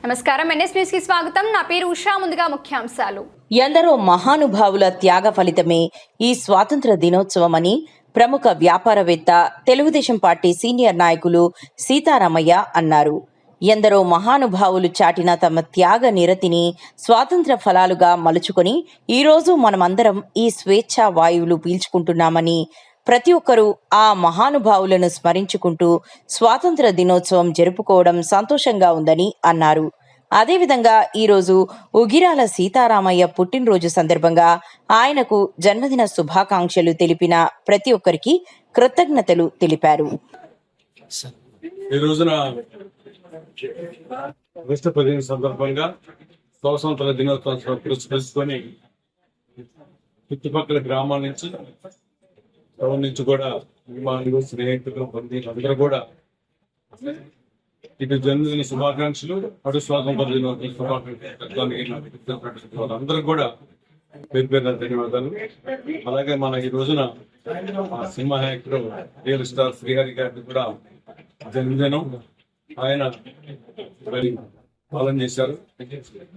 నమస్కారం NS news కి స్వాగతం. నా పేరు ఉషా. ముందుగా ముఖ్యాంశాలు. ఎందరో మహానుభావుల త్యాగ ఫలితమే ఈ స్వాతంత్ర దినోత్సవమని ప్రముఖ వ్యాపారవేత్త తెలుగుదేశం పార్టీ సీనియర్ నాయకులు సీతారామయ్య అన్నారు. ఎందరో మహానుభావులు చాటిన తమ త్యాగ నిరతిని స్వాతంత్ర ఫలాలుగా మలుచుకొని ఈరోజు మనమందరం ఈ స్వేచ్ఛా వాయువులు పీల్చుకుంటున్నామని, ప్రతి ఒక్కరూ ఆ మహానుభావులను స్మరించుకుంటూ స్వాతంత్ర దినోత్సవం జరుపుకోవడం సంతోషంగా ఉందని అన్నారు. అదేవిధంగా ఈరోజు ఉగిరాల సీతారామయ్య పుట్టినరోజు సందర్భంగా ఆయనకు జన్మదిన శుభాకాంక్షలు తెలిపిన ప్రతి ఒక్కరికి కృతజ్ఞతలు తెలిపారు. ఈ రోజున ఆగస్టు 15 సందర్భంగా స్వాతంత్ర దినోత్సవం పురస్కరించుకొని చుట్టుపక్కల గ్రామాల నుంచి టౌన్ నుంచి కూడా అభిమానులు, స్నేహితులు, బంధువులు అందరూ కూడా ఇటు జన్మదిన శుభాకాంక్షలు, అటు స్వాతంత్ర దినోత్సవ శుభాకాంక్షలు అందరూ కూడా పేరు పేరు ధన్యవాదాలు. అలాగే మన ఈ రోజున cinema actor real star Srihari గారిని కూడా జన్మదినం. ఆయన మరి కాలం చేశారు.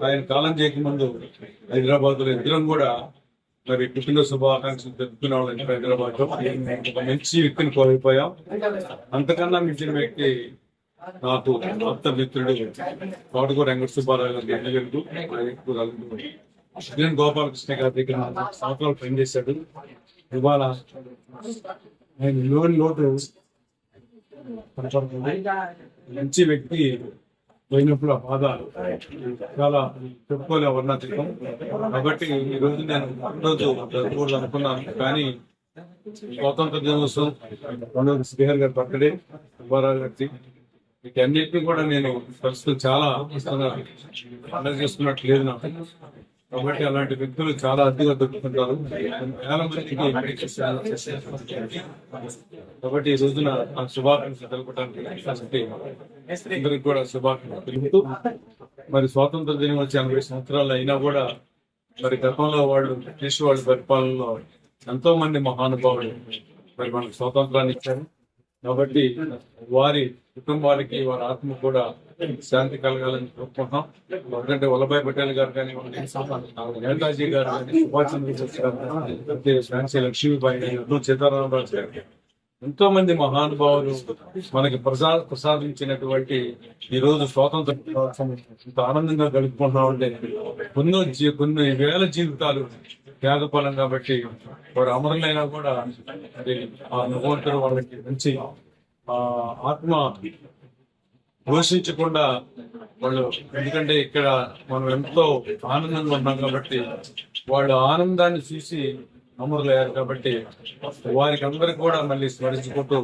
ఆయన కాలం చేయకముందు హైదరాబాద్ లో ఇద్దరం కూడా మరి పుట్టిన శుభాకాంక్షలు తెలుపుకునే వాళ్ళని హైదరాబాద్ లో ఒక మంచి వ్యక్తిని కోల్పోయాం. అంతకన్నా మించిన వ్యక్తి నాకు ఆప్త మిత్రుడు తోటకూర వెంకట సుబ్బారావు గారి అన్నగారు. ఆయన గోపాలకృష్ణ గారి దగ్గర సంవత్సరాలు పనిచేశాడు. ఇవాళ ఆయన లోటు మంచి వ్యక్తి పోయినప్పుడు ఆ బాధ చాలా చెప్పుకోలే వర్ణాతీతం. కాబట్టి ఈ రోజు నేను రోజు జరుపుకోవాలి అనుకున్నాను. కానీ స్వాతంత్ర దినోత్సవం, రెండోది శ్రీహరి గారి బర్త్డే, సుబ్బారావు గారి, వీటన్నిటిని కూడా నేను ప్రస్తుతం చాలా పండుగ చేసుకున్నట్టు లేదు నాకు. కాబట్టి అలాంటి వ్యక్తులు చాలా అతిగా దొరుకుతుంటారు. వేల మందికి కాబట్టి ఈ రోజున ఆ శుభాకాంక్షలు తెలపడానికి అందరికి కూడా శుభాకాంక్షలు తెలుపుతూ, మరి స్వాతంత్ర దినం వచ్చి 80 సంవత్సరాలు అయినా కూడా మరి గతంలో వాళ్ళు బ్రిటిష్ వాళ్ళ పరిపాలనలో ఎంతో మంది మహానుభావులు మరి మనకు స్వాతంత్రాన్ని ఇచ్చారు. కాబట్టి వారి కుటుంబాలకి, వారి ఆత్మ కూడా శాంతి కలగాలని కోరుకుంటున్నాం. ఎందుకంటే వల్లభాయ్ పటేల్ గారు కానివ్వండి, నేతాజీ గారు కానీ, సుభాష్ చంద్రబోస్ గారు, ఝాన్సీ లక్ష్మీబాయి గారు, సీతారామరాజు గారు, ఎంతో మంది మహానుభావులు మనకి ప్రసాదించినటువంటి ఈ రోజు స్వాతంత్ర ఇంత ఆనందంగా గడుపుకుంటున్నామంటే కొన్ని వేల జీవితాలు త్యాగఫలం. కాబట్టి వారు అమరులైనా కూడా మరి ఆ భగవంతుడు వాళ్ళకి మంచి ఆత్మ ఘోషించకుండా వాళ్ళు, ఎందుకంటే ఇక్కడ మనం ఎంతో ఆనందంగా ఉన్నాం కాబట్టి వాళ్ళు ఆనందాన్ని చూసి అమరులయ్యారు. కాబట్టి వారికి అందరికి కూడా మళ్ళీ స్మరించుకుంటూ